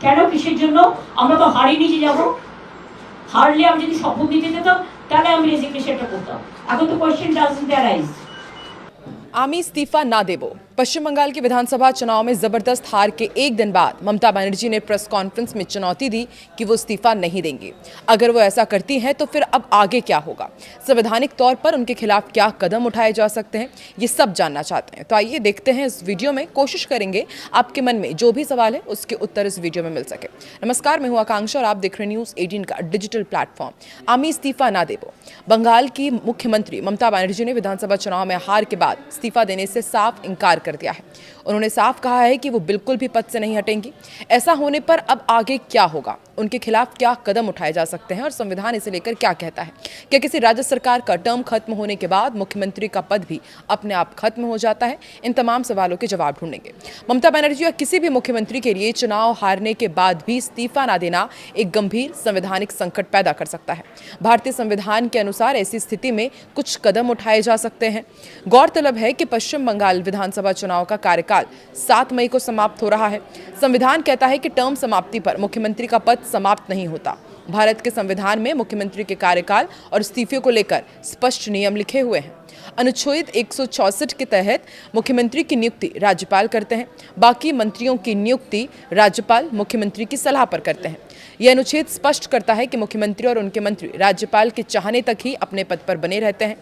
কেন কিসের জন্য? আমরা তো হারিয়ে নিচে যাব, হারলে আমি যদি শপথ নিতে যেতাম তাহলে আমি রেজিগনেশনটা করতাম। এখন তো কোয়েশ্চেন ডাজন্ট অ্যারাইজ। आमी इस्तीफा ना देवो। पश्चिम बंगाल के विधानसभा चुनाव में जबरदस्त हार के एक दिन बाद ममता बनर्जी ने प्रेस कॉन्फ्रेंस में चुनौती दी कि वो इस्तीफा नहीं देंगी। अगर वो ऐसा करती हैं तो फिर अब आगे क्या होगा, संवैधानिक तौर पर उनके खिलाफ क्या कदम उठाए जा सकते हैं, ये सब जानना चाहते हैं। तो आइए देखते हैं इस वीडियो में। कोशिश करेंगे आपके मन में जो भी सवाल है उसके उत्तर इस वीडियो में मिल सके। नमस्कार, मैं हूं आकांक्षा और आप देख रहे न्यूज़ 18 का डिजिटल प्लेटफॉर्म। आमी इस्तीफा ना देवो। बंगाल की मुख्यमंत्री ममता बनर्जी ने विधानसभा चुनाव में हार के बाद इस्तीफा देने से साफ इनकार कर दिया है। उन्होंने साफ कहा है कि वो बिल्कुल भी पद से नहीं हटेंगी। ऐसा होने पर अब आगे क्या होगा, उनके खिलाफ क्या कदम उठाए जा सकते हैं और संविधान इसे लेकर क्या कहता है। क्या किसी राज्य सरकार का टर्म खत्म होने के बाद मुख्यमंत्री का पद भी अपने आप खत्म हो जाता है? इन तमाम सवालों के जवाब ढूंढेंगे। ममता बनर्जी या किसी भी मुख्यमंत्री के लिए चुनाव हारने के बाद भी इस्तीफा ना देना एक गंभीर संवैधानिक संकट पैदा कर सकता है। भारतीय संविधान के अनुसार ऐसी स्थिति में कुछ कदम उठाए जा सकते हैं। गौरतलब है कि पश्चिम बंगाल विधानसभा चुनाव का कार्यकाल 7 मई को समाप्त हो रहा है। संविधान कहता है कि टर्म समाप्ति पर मुख्यमंत्री का पद समाप्त नहीं होता। भारत के संविधान में मुख्यमंत्री के कार्यकाल और इस्तीफे को लेकर स्पष्ट नियम लिखे हुए हैं। अनुच्छेद 164 के तहत मुख्यमंत्री की नियुक्ति राज्यपाल करते हैं। बाकी मंत्रियों की नियुक्ति राज्यपाल मुख्यमंत्री की सलाह पर करते हैं। यह अनुच्छेद स्पष्ट करता है कि मुख्यमंत्री और उनके मंत्री राज्यपाल के चाहने तक ही अपने पद पर बने रहते हैं।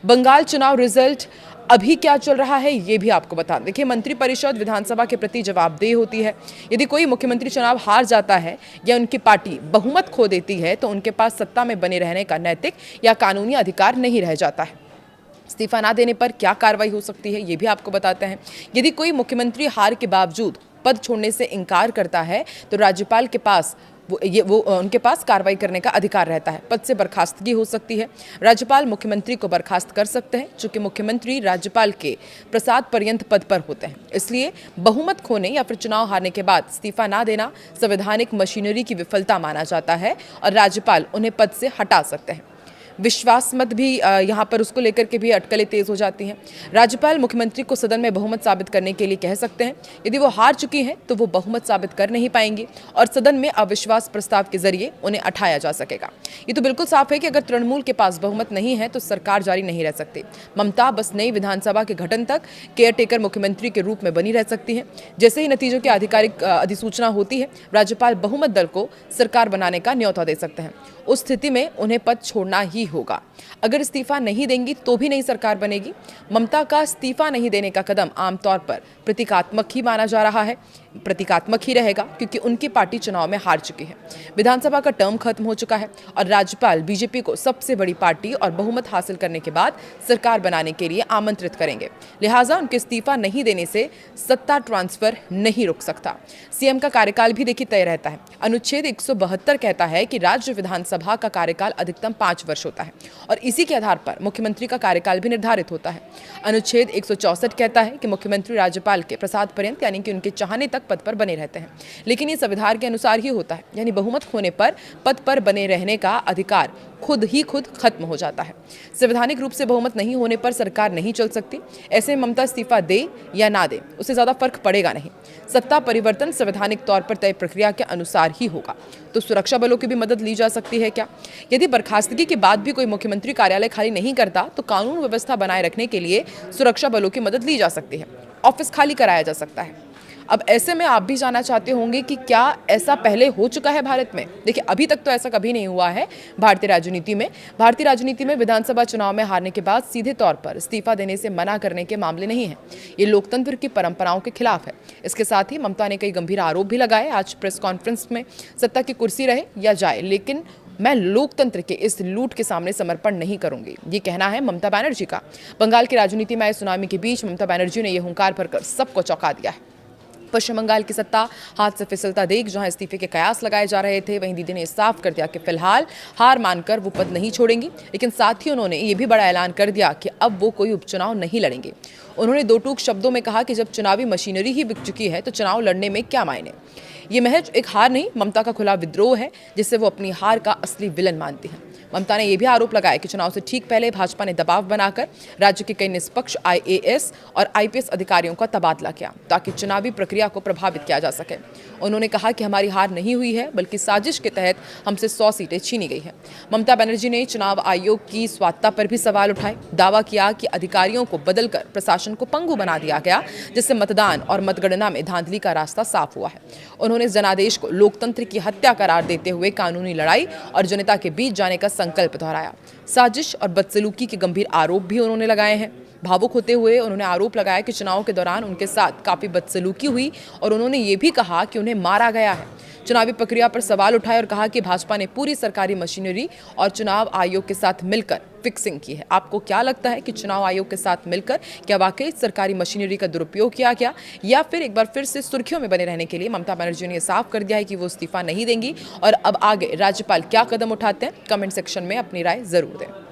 बंगाल चुनाव रिजल्ट अभी क्या चल रहा है ये भी आपको बता दें। देखिए, मंत्रिपरिषद विधानसभा के प्रति जवाबदेह होती है। यदि कोई मुख्यमंत्री चुनाव हार जाता है या उनकी पार्टी बहुमत खो देती है तो उनके पास सत्ता में बने रहने का नैतिक या कानूनी अधिकार नहीं रह जाता है। इस्तीफा ना देने पर क्या कार्रवाई हो सकती है ये भी आपको बताते हैं। यदि कोई मुख्यमंत्री हार के बावजूद पद छोड़ने से इनकार करता है तो राज्यपाल के पास उनके पास कार्रवाई करने का अधिकार रहता है। पद से बर्खास्तगी हो सकती है। राज्यपाल मुख्यमंत्री को बर्खास्त कर सकते हैं, चूंकि मुख्यमंत्री राज्यपाल के प्रसाद पर्यंत पद पर होते हैं। इसलिए बहुमत खोने या फिर चुनाव हारने के बाद इस्तीफा ना देना संवैधानिक मशीनरी की विफलता माना जाता है और राज्यपाल उन्हें पद से हटा सकते हैं। विश्वास मत भी यहाँ पर उसको लेकर के भी अटकलें तेज हो जाती हैं। राज्यपाल मुख्यमंत्री को सदन में बहुमत साबित करने के लिए कह सकते हैं। यदि वो हार चुकी हैं तो वो बहुमत साबित कर नहीं पाएंगी और सदन में अविश्वास प्रस्ताव के जरिए उन्हें हटाया जा सकेगा। ये तो बिल्कुल साफ है कि अगर तृणमूल के पास बहुमत नहीं है तो सरकार जारी नहीं रह सकती। ममता बस नई विधानसभा के गठन तक केयरटेकर मुख्यमंत्री के रूप में बनी रह सकती हैं। जैसे ही नतीजों की आधिकारिक अधिसूचना होती है, राज्यपाल बहुमत दल को सरकार बनाने का न्योता दे सकते हैं। उस स्थिति में उन्हें पद छोड़ना ही होगा। अगर इस्तीफा नहीं देंगी तो भी नई सरकार बनेगी। ममता का इस्तीफा नहीं देने का कदम आमतौर पर प्रतीकात्मक ही माना जा रहा है। प्रतीकात्मक ही रहेगा क्योंकि उनकी पार्टी चुनाव में हार चुकी है। विधानसभा का टर्म खत्म हो चुका है और राज्यपाल बीजेपी को सबसे बड़ी पार्टी और बहुमत हासिल करने के बाद सरकार बनाने के लिए आमंत्रित करेंगे। लिहाजा उनके इस्तीफा नहीं देने से सत्ता ट्रांसफर नहीं रुक सकता। सीएम का कार्यकाल भी देखिए तय रहता है। अनुच्छेद 172 कहता है कि राज्य विधानसभा का कार्यकाल अधिकतम 5 वर्ष होता है और इसी के आधार पर मुख्यमंत्री का कार्यकाल भी निर्धारित होता है। अनुच्छेद 164 कहता है कि मुख्यमंत्री राज्यपाल के प्रसाद पर्यंत यानी कि उनके चाहने तक पद पर बने रहते हैं। लेकिन ये संविधान के अनुसार ही होता है, यानी बहुमत खोने पर पद पर बने रहने का अधिकार खुद खत्म हो जाता है। संवैधानिक रूप से बहुमत नहीं होने पर सरकार नहीं चल सकती। ऐसे में ममता इस्तीफा दे या ना दे उससे ज्यादा फर्क पड़ेगा नहीं। सत्ता परिवर्तन संवैधानिक तौर पर तय प्रक्रिया के अनुसार ही होगा। तो सुरक्षा बलों की भी मदद ली जा सकती है क्या? यदि बर्खास्तगी के बाद भी कोई मुख्यमंत्री कार्यालय खाली नहीं करता तो कानून व्यवस्था बनाए रखने के लिए सुरक्षा बलों की मदद ली जा सकती है। ऑफिस खाली कराया जा सकता है। अब ऐसे में आप भी जानना चाहते होंगे कि क्या ऐसा पहले हो चुका है भारत में? देखिए, अभी तक तो ऐसा कभी नहीं हुआ है भारतीय राजनीति में। भारतीय राजनीति में विधानसभा चुनाव में हारने के बाद सीधे तौर पर इस्तीफा देने से मना करने के मामले नहीं हैं। ये लोकतंत्र की परंपराओं के खिलाफ है। इसके साथ ही ममता ने कई गंभीर आरोप भी लगाए आज प्रेस कॉन्फ्रेंस में। सत्ता की कुर्सी रहे या जाए, लेकिन मैं लोकतंत्र के इस लूट के सामने समर्पण नहीं करूंगी, ये कहना है ममता बनर्जी का। बंगाल की राजनीति में आए सुनामी के बीच ममता बनर्जी ने यह हुंकार भरकर सबको चौंका दिया है। पश्चिम बंगाल की सत्ता हाथ से फिसलता देख जहां इस्तीफे के कयास लगाए जा रहे थे, वहीं दीदी ने साफ कर दिया कि फिलहाल हार मानकर वो पद नहीं छोड़ेंगी। लेकिन साथ ही उन्होंने ये भी बड़ा ऐलान कर दिया कि अब वो कोई उपचुनाव नहीं लड़ेंगे। उन्होंने दो टूक शब्दों में कहा कि जब चुनावी मशीनरी ही बिक चुकी है तो चुनाव लड़ने में क्या मायने। ये महज एक हार नहीं, ममता का खुला विद्रोह है जिससे वो अपनी हार का असली विलन मानती हैं। ममता ने यह भी आरोप लगाया कि चुनाव से ठीक पहले भाजपा ने दबाव बनाकर राज्य के कई निष्पक्ष IAS और IPS अधिकारियों का तबादला किया ताकि चुनावी प्रक्रिया को प्रभावित किया जा सके। उन्होंने कहा कि हमारी हार नहीं हुई है, बल्कि साजिश के तहत हमसे 100 सीटें छीनी गई हैं। ममता बनर्जी ने चुनाव आयोग की स्वायत्तता पर भी सवाल उठाए। दावा किया कि अधिकारियों को बदलकर प्रशासन को पंगु बना दिया गया, जिससे मतदान और मतगणना में धांधली का रास्ता साफ हुआ है। उन्होंने इस जनादेश को लोकतंत्र की हत्या करार देते हुए कानूनी लड़ाई और जनता के बीच जाने का संकल्प दोहराया। साजिश और बदसलूकी के गंभीर आरोप भी उन्होंने लगाए हैं। भावुक होते हुए उन्होंने आरोप लगाया कि चुनाव के दौरान उनके साथ काफी बदसलूकी हुई और उन्होंने ये भी कहा कि उन्हें मारा गया है। चुनावी प्रक्रिया पर सवाल उठाए और कहा कि भाजपा ने पूरी सरकारी मशीनरी और चुनाव आयोग के साथ मिलकर फिक्सिंग की है। आपको क्या लगता है कि चुनाव आयोग के साथ मिलकर क्या वाकई सरकारी मशीनरी का दुरुपयोग किया गया, या फिर एक बार फिर से सुर्खियों में बने रहने के लिए ममता बनर्जी ने साफ कर दिया है कि वो इस्तीफा नहीं देंगी? और अब आगे राज्यपाल क्या कदम उठाते हैं, कमेंट सेक्शन में अपनी राय जरूर दें।